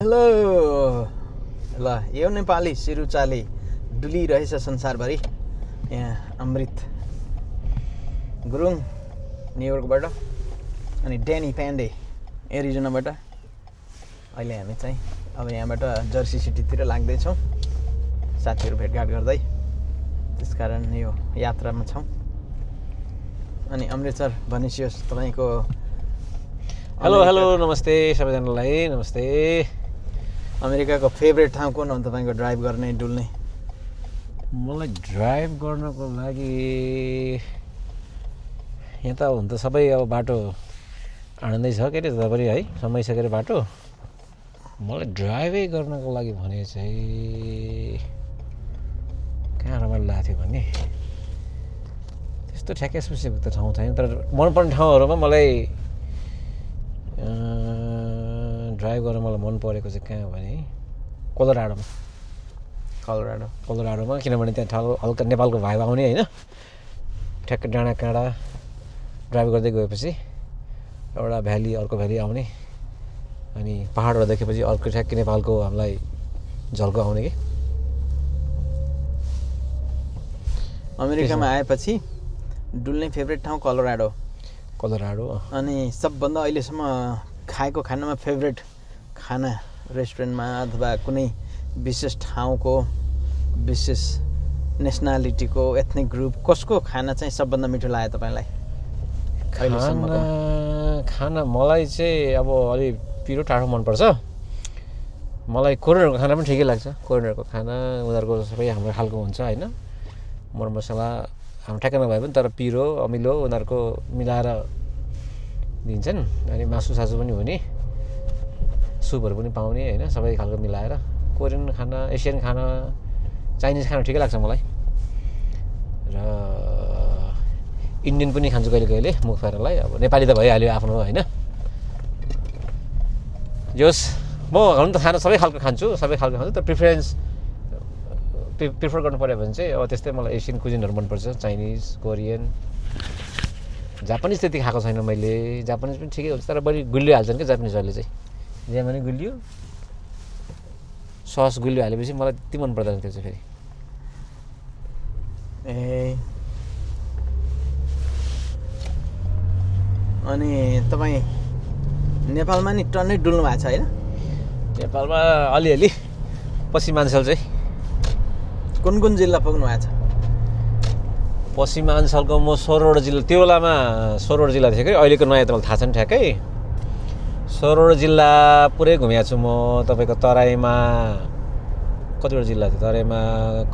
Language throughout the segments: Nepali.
हेलो ल यो नेपाली सिरुचाली डुलिरहेछ संसारभरि। यहाँ अमृत गुरुङ न्युयोर्कबाट अनि डेनी प्यान्डे एरिजोनाबाट। अहिले हामी चाहिँ अब यहाँबाट जर्सी सिटीतिर लाग्दैछौँ साथीहरू भेटघाट गर्दै, त्यसकारण यो यात्रामा छौँ। अनि अमृत सर भनिसियोस् तपाईँको। हेलो हेलो नमस्ते सबैजनालाई, नमस्ते। अमेरिकाको फेभरेट ठाउँ कुन हो तपाईँको ड्राइभ गर्ने डुल्ने? मलाई ड्राइभ गर्नको लागि यहाँ त हुन त सबै अब बाटो आँड्दैछ के अरे तपाईँ है, समाइसकेर बाटो। मलाई ड्राइभै गर्नको लागि भने चाहिँ कहाँ रमाइलो लागेको थियो भने त्यस्तो ठ्याक्कै स्पेसिफिक त ठाउँ छैन, तर मनपर्ने ठाउँहरूमा मलाई ड्राइभ गर्न मलाई मन परेको चाहिँ कहाँ भने कोलोराडोमा, किनभने त्यहाँ हल्का नेपालको भाइब आउने होइन। ठ्याक्क डाँडा काँडा ड्राइभ गर्दै गएपछि एउटा भ्याली अर्को भ्याली आउने, अनि पहाडहरू देखेपछि अर्को ठ्याक्कै नेपालको हामीलाई झल्को आउने कि। अमेरिकामा आएपछि डुल्ने फेभरेट ठाउँ कोलोराडो। अनि सबभन्दा अहिलेसम्म खाएको खानामा फेभरेट खाना रेस्टुरेन्टमा अथवा कुनै विशेष ठाउँको, विशेष नेसनालिटीको, एथनिक ग्रुप कसको खाना चाहिँ सबभन्दा मिठो लाग्यो तपाईँलाई? खाना मलाई चाहिँ अब अलि पिरो टाढो मनपर्छ। मलाई कोरियनहरूको खाना पनि ठिकै लाग्छ। कोरियनहरूको खाना उनीहरूको सबै हाम्रो खालको हुन्छ होइन, मरमसला हाम्रो ठ्याक्कै नभए पनि तर पिरो अमिलो उनीहरूको मिलाएर दिन्छन्। अनि मासु पनि हुने, सुपहरू पनि पाउने होइन, सबै खालको मिलाएर। कोरियन खाना, एसियन खाना, चाइनिज खाना ठिकै लाग्छ मलाई। र इन्डियन पनि खान्छु कहिले कहिले मुख फेर्नलाई। अब नेपाली त भइहाल्यो आफ्नो होइन। जोस् म हुन त खाना सबै खालको खान्छु, तर प्रिफर गर्नु पऱ्यो भने चाहिँ अब त्यस्तै मलाई एसियन कुजिनहरू मनपर्छ, चाइनिज, कोरियन। जापानिज त्यति खाएको छैन मैले, जापानिज पनि ठिकै हुन्छ तर बढी गुलियो हाल्छन् क्या जापानिजहरूले चाहिँ। जहाँ पनि गुलियो सस गुलियो हालेपछि मलाई त्यति मन पर्दैन त्यो चाहिँ फेरि। अनि तपाईँ नेपालमा नि टन्नै डुल्नु भएको छ होइन? नेपालमा अलिअलि पश्चिमाञ्चल चाहिँ। कुन जिल्ला पुग्नु भएको छ? पश्चिमाञ्चलको म 16वटा जिल्ला, त्यो बेलामा 16वटा जिल्ला थियो कि, अहिलेको नयाँ त मलाई थाहा छैन ठ्याक्कै। 16वटा जिल्ला पुरै घुमेको छु म। तपाईँको तराईमा कतिवटा जिल्ला थियो? तराईमा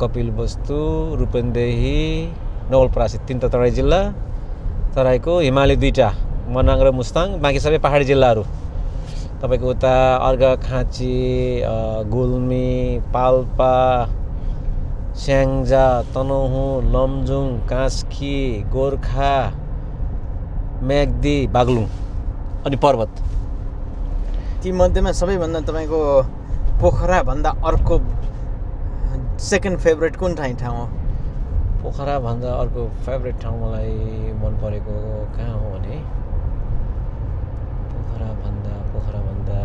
कपिलवस्तु, रूपन्देही, नवलपरासी, 3 त तराई जिल्ला। तराईको हिमाली 2टा, मनाङ र मुस्ताङ, बाँकी सबै पहाडी जिल्लाहरू। तपाईँको उता अर्घाखाँची, गुल्मी, पाल्पा, स्याङ्जा, तनहुँ, लमजुङ, कास्की, गोर्खा, म्याग्दी, बागलुङ अनि पर्वत। ती मध्येमा सबैभन्दा तपाईँको पोखराभन्दा अर्को सेकेन्ड फेभरेट कुन ठाउँ हो? पोखराभन्दा अर्को फेभरेट ठाउँ मलाई मन परेको कहाँ हो भने पोखराभन्दा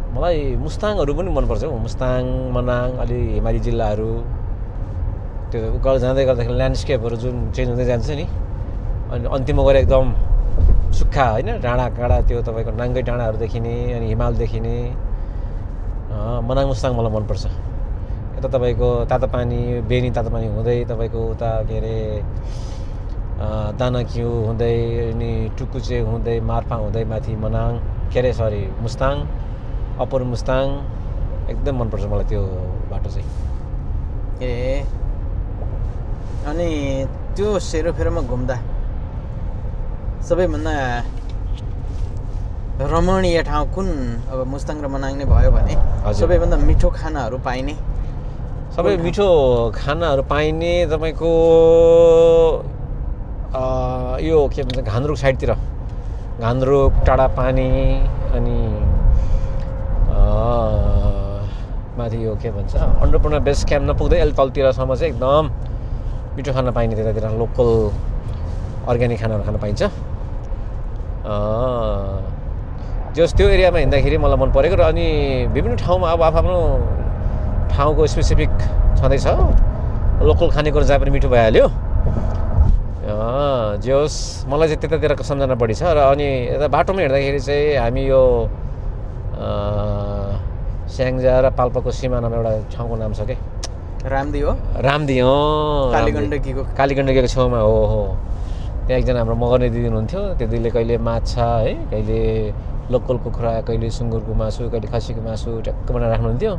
मलाई मुस्ताङहरू पनि मनपर्छ हौ। मुस्ताङ, मनाङ, अलि हिमाली जिल्लाहरू। त्यो उकालो जाँदै गर्दाखेरि ल्यान्डस्केपहरू जुन चेन्ज हुँदै जान्छ नि, अनि अन्तिममा गएर एकदम सुक्खा होइन, डाँडा काँडा, त्यो तपाईँको नाङ्गै डाँडाहरू देखिने, अनि हिमाल देखिने। मनाङ मुस्ताङ मलाई मनपर्छ। यता तपाईँको तातोपानी, बेनी तातोपानी हुँदै तपाईँको उता के अरे दानाक्यु हुँदै, अनि टुकुचे हुँदै, मार्फा हुँदै माथि मनाङ, के अरे सरी मुस्ताङ, अप्पर मुस्ताङ। एकदम मनपर्छ मलाई त्यो बाटो चाहिँ। अनि त्यो सेरोफेरोमा घुम्दा सबैभन्दा रमणीय ठाउँ कुन? अब मुस्ताङ र मनाङ नै भयो भने सबैभन्दा मिठो खानाहरू पाइने? सबै मिठो खानाहरू पाइने तपाईँको यो के भन्छ घान्द्रुक साइडतिर, घान्द्रुक, टाढा पानी, अनि माथि यो के भन्छ अन्नपूर्ण बेस क्याम्प नपुग्दै अलि तलतिरसम्म चाहिँ एकदम मिठो खाना पाइने। त्यतातिर लोकल अर्ग्यानिक खानाहरू खान पाइन्छ। जस त्यो एरियामा हिँड्दाखेरि मलाई मन परेको र अनि विभिन्न ठाउँमा अब आफ्नो ठाउँको स्पेसिफिक छँदैछ लोकल खानेकुरा जहाँ पनि मिठो भइहाल्यो जे होस् मलाई चाहिँ त्यतातिरको सम्झना बढी छ र अनि यता बाटोमा हिँड्दाखेरि चाहिँ हामी यो स्याङ्जा र पाल्पाको सिमानामा एउटा ठाउँको नाम छ के रामदी हो कालीगण्डकीको छेउमा हो त्यहाँ एकजना हाम्रो मगर्ने दिदी हुनुहुन्थ्यो त्यो दिदीले कहिले माछा है कहिले लोकल कुखुरा कहिले सुँगुरको मासु कहिले खसीको मासु ट्याक्क बनाएर राख्नुहुन्थ्यो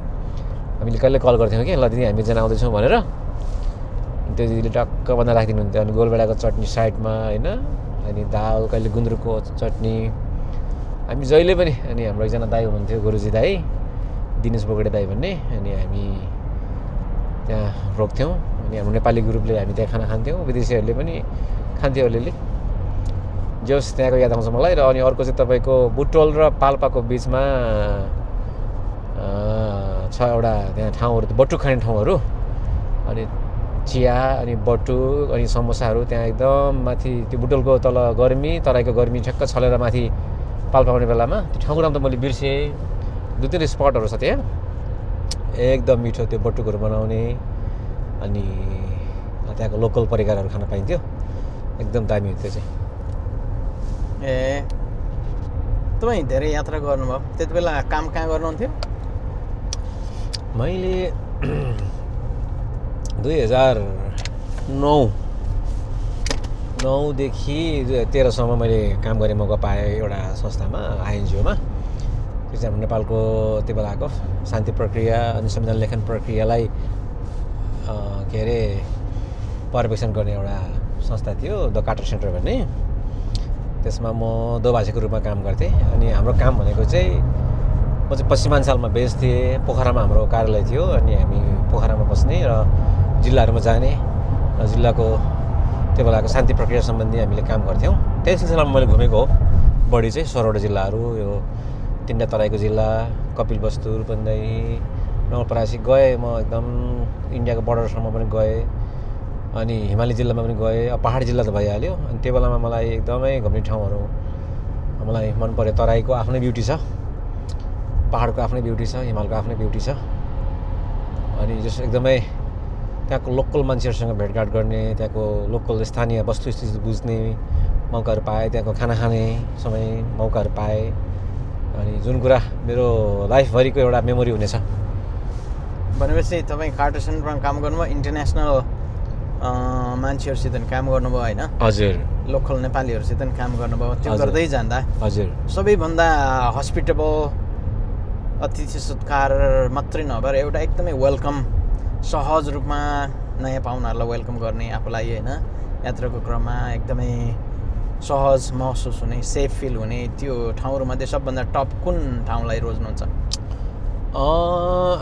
हामीले कहिले कल गर्थ्यौँ कि ल दिदी हामी एकजना आउँदैछौँ भनेर त्यो दिदीले टक्क बनाएर राखिदिनुहुन्थ्यो अनि गोलभेडाको चटनी साइडमा होइन अनि दाल कहिले गुन्द्रुकको चटनी हामी जहिले पनि अनि हाम्रो एकजना दाई हुनुहुन्थ्यो गुरुजी दाई दिनेश बोगडे दाई भन्ने अनि हामी त्यहाँ रोक्थ्यौँ अनि हाम्रो नेपाली ग्रुपले हामी त्यहाँ खाना खान्थ्यौँ विदेशीहरूले पनि खान्थ्यो अलिअलि जोस् त्यहाँको याद आउँछ मलाई र अनि अर्को चाहिँ तपाईँको बुटोल र पाल्पाको बिचमा छ एउटा त्यहाँ ठाउँहरू बटु खाने ठाउँहरू अनि चिया अनि बटु अनि समोसाहरू त्यहाँ एकदम माथि त्यो बुटोलको तल गर्मी तराईको गर्मी ठ्याक्क छलेर माथि पाल्पा आउने बेलामा त्यो ठाउँको नाम त मैले बिर्सेँ 2-3 स्पटहरू छ त्यहाँ एकदम मिठो त्यो बटुकहरू बनाउने अनि त्यहाँको लोकल परिकारहरू खान पाइन्थ्यो एकदम दामी थियो चाहिँ तपाईँ धेरै यात्रा गर्नुभयो त्यति बेला काम कहाँ गर्नुहुन्थ्यो मैले 2009देखि 2013सम्म मैले काम गर्ने मौका पाएँ एउटा संस्थामा आइएनजिओमा त्यो चाहिँ हाम्रो नेपालको त्यो बेलाको शान्ति प्रक्रिया अनि संविधान लेखन प्रक्रियालाई के अरे पर्यवेक्षण गर्ने एउटा संस्था थियो द कार्टर सेन्टर भन्ने त्यसमा म दोभाषीको रूपमा काम गर्थेँ अनि हाम्रो काम भनेको चाहिँ म चाहिँ पश्चिमाञ्चलमा बेस थिएँ पोखरामा हाम्रो कार्यालय थियो अनि हामी पोखरामा बस्ने र जिल्लाहरूमा जाने र जिल्लाको त्यो बेलाको शान्ति प्रक्रिया सम्बन्धी हामीले काम गर्थ्यौँ त्यही सिलसिलामा मैले घुमेको हो बढी चाहिँ 16वटा जिल्लाहरू यो 3 तराईको जिल्ला कपिलवस्तु रूपन्देही नवलपरासी गएँ म एकदम इन्डियाको बर्डरसम्म पनि गएँ अनि हिमाली जिल्लामा पनि गएँ अब पहाडी जिल्ला त भइहाल्यो अनि त्यो बेलामा मलाई एकदमै घुम्ने ठाउँहरू मलाई मन पर्यो तराईको आफ्नै ब्युटी छ पहाडको आफ्नै ब्युटी छ हिमालको आफ्नै ब्युटी छ अनि जस एकदमै त्यहाँको लोकल मान्छेहरूसँग भेटघाट गर्ने त्यहाँको लोकल स्थानीय वस्तुस्थिति बुझ्ने मौकाहरू पाएँ त्यहाँको खाना खाने समय मौकाहरू पाएँ अनि जुन कुरा मेरो लाइफभरिको एउटा मेमोरी हुनेछ भनेपछि तपाईँ कार्टर सेन्टरमा काम गर्नुभयो इन्टरनेसनल मान्छेहरूसित काम गर्नुभयो होइन हजुर लोकल नेपालीहरूसित काम गर्नुभयो त्यो गर्दै जाँदा हजुर सबैभन्दा हस्पिटेबल अतिथि सत्कार मात्रै नभएर एउटा एकदमै वेलकम सहज रूपमा नयाँ पाहुनाहरूलाई वेलकम गर्ने आफूलाई होइन यात्राको क्रममा एकदमै सहज महसुस हुने सेफ फिल हुने त्यो ठाउँहरूमध्ये सबभन्दा टप कुन ठाउँलाई रोज्नुहुन्छ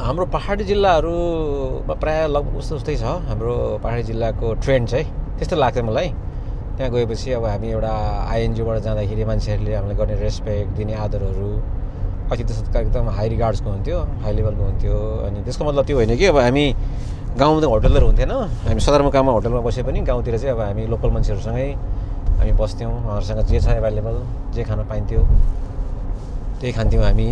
हाम्रो पहाडी जिल्लाहरूमा प्रायः लगभग उस्तै छ हाम्रो पहाडी जिल्लाको ट्रेन्ड चाहिँ त्यस्तो लाग्छ मलाई त्यहाँ गएपछि अब हामी एउटा आइएनजिओबाट जाँदाखेरि मान्छेहरूले हामीलाई गर्ने रेस्पेक्ट दिने आदरहरू अतिथि सत्कार एकदम हाई रिगार्ड्सको हुन्थ्यो हाई लेभलको हुन्थ्यो अनि त्यसको मतलब त्यो होइन कि अब हामी गाउँमा त होटलहरू हुन्थेन हामी सदरमुकाममा होटलमा बसे पनि गाउँतिर चाहिँ अब हामी लोकल मान्छेहरूसँगै हामी बस्थ्यौँ उहाँहरूसँग जे छ एभाइलेबल जे खान पाइन्थ्यो त्यही खान्थ्यौँ हामी